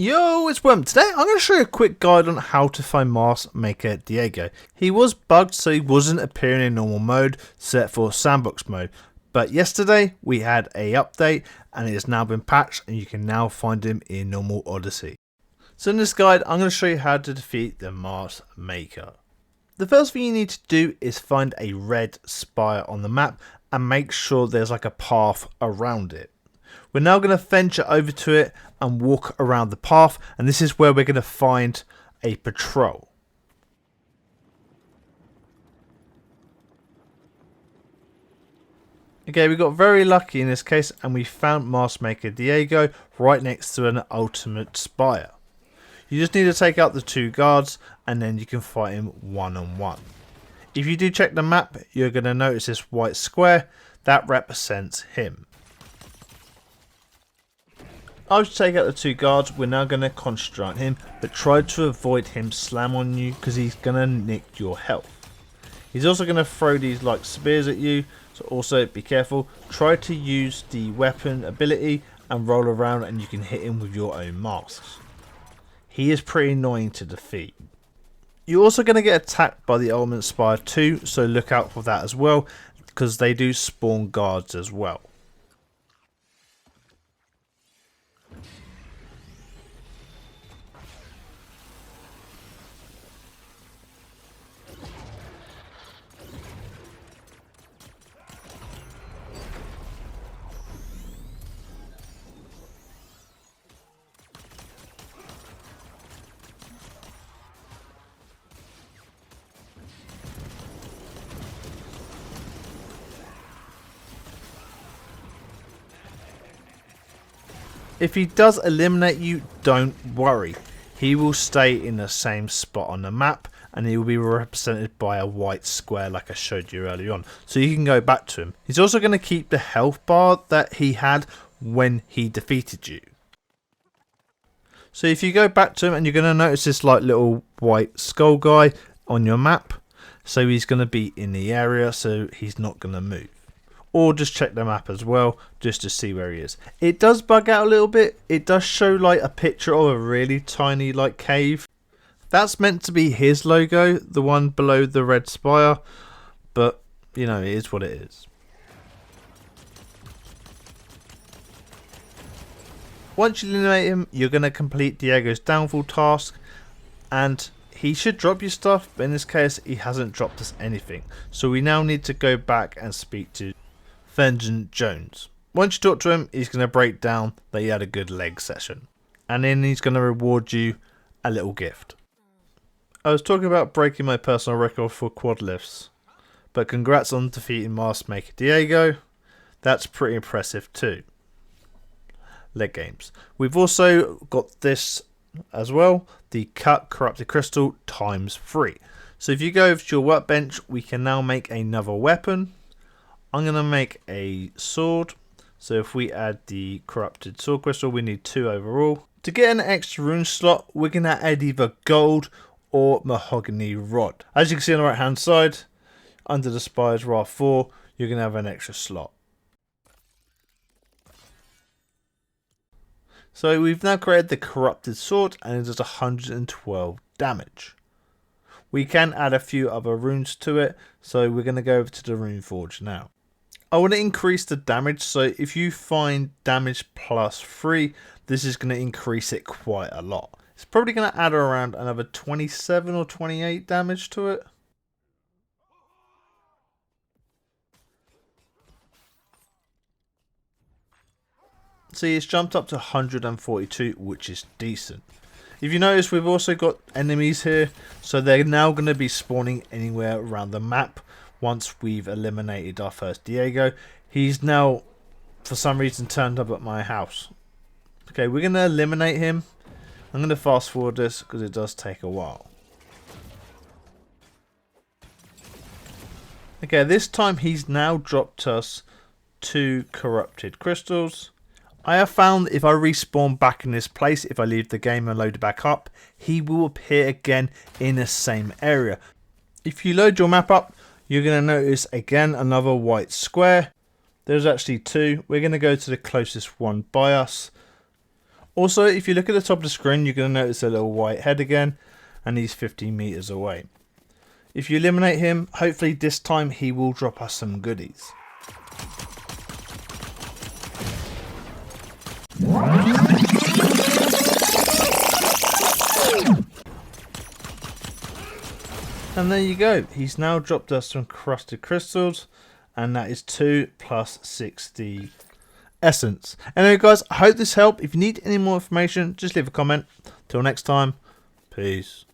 Yo, it's Worm. Today I'm going to show you a quick guide on how to find Mask Maker Diago. He was bugged, so he wasn't appearing in normal mode, set for sandbox mode. But yesterday we had a update and it has now been patched and you can now find him in normal Odyssey. So in this guide I'm going to show you how to defeat the Mask Maker. The first thing you need to do is find a red spire on the map and make sure there's like a path around it. We're now going to venture over to it and walk around the path, and this is where we're going to find a patrol. Okay, we got very lucky in this case and we found Mask Maker Diago right next to an ultimate spire. You just need to take out the two guards and then you can fight him one-on-one. If you do check the map, you're going to notice this white square that represents him. After you take out the two guards, we're now going to concentrate on him, but try to avoid him slam on you because he's going to nick your health. He's also going to throw these like spears at you, so also be careful. Try to use the weapon ability and roll around and you can hit him with your own masks. He is pretty annoying to defeat. You're also going to get attacked by the Ultimate Spire too, so look out for that as well because they do spawn guards as well. If he does eliminate you, don't worry. He will stay in the same spot on the map and he will be represented by a white square like I showed you earlier on. So you can go back to him. He's also going to keep the health bar that he had when he defeated you. So if you go back to him and you're going to notice this like little white skull guy on your map. So he's going to be in the area, so he's not going to move. Or just check the map as well, just to see where he is. It does bug out a little bit. It does show like a picture of a really tiny like cave. That's meant to be his logo, the one below the red spire. But, you know, it is what it is. Once you eliminate him, you're going to complete Diago's downfall task. And he should drop you stuff, but in this case, he hasn't dropped us anything. So we now need to go back and speak to Vengeance Jones. Once you talk to him, he's going to break down that you had a good leg session. And then he's going to reward you a little gift. I was talking about breaking my personal record for quad lifts. But congrats on defeating Mask Maker Diago. That's pretty impressive too. Leg games. We've also got this as well. The cut corrupted crystal ×3. So if you go over to your workbench, we can now make another weapon. I'm going to make a sword. So if we add the corrupted sword crystal, we need 2 overall. To get an extra rune slot, we're going to add either gold or mahogany rod. As you can see on the right hand side, under the Spire's Wrath 4, you're going to have an extra slot. So we've now created the corrupted sword and it does 112 damage. We can add a few other runes to it, so we're going to go over to the rune forge now. I want to increase the damage, so if you find damage +3, this is going to increase it quite a lot. It's probably going to add around another 27 or 28 damage to it. See, it's jumped up to 142, which is decent. If you notice, we've also got enemies here, so they're now going to be spawning anywhere around the map once we've eliminated our first Diago. He's now, for some reason, turned up at my house. Okay, we're going to eliminate him. I'm going to fast forward this because it does take a while. Okay, this time he's now dropped us 2 corrupted crystals. I have found if I respawn back in this place, if I leave the game and load it back up, he will appear again in the same area. If you load your map up, you're going to notice again another white square. There's actually 2. We're going to go to the closest one by us. Also, if you look at the top of the screen, you're going to notice a little white head again, and he's 15 meters away. If you eliminate him, hopefully this time he will drop us some goodies. And there you go, he's now dropped us some crusted crystals, and that is 2 plus 60 essence. Anyway guys, I hope this helped. If you need any more information, just leave a comment. Till next time, peace.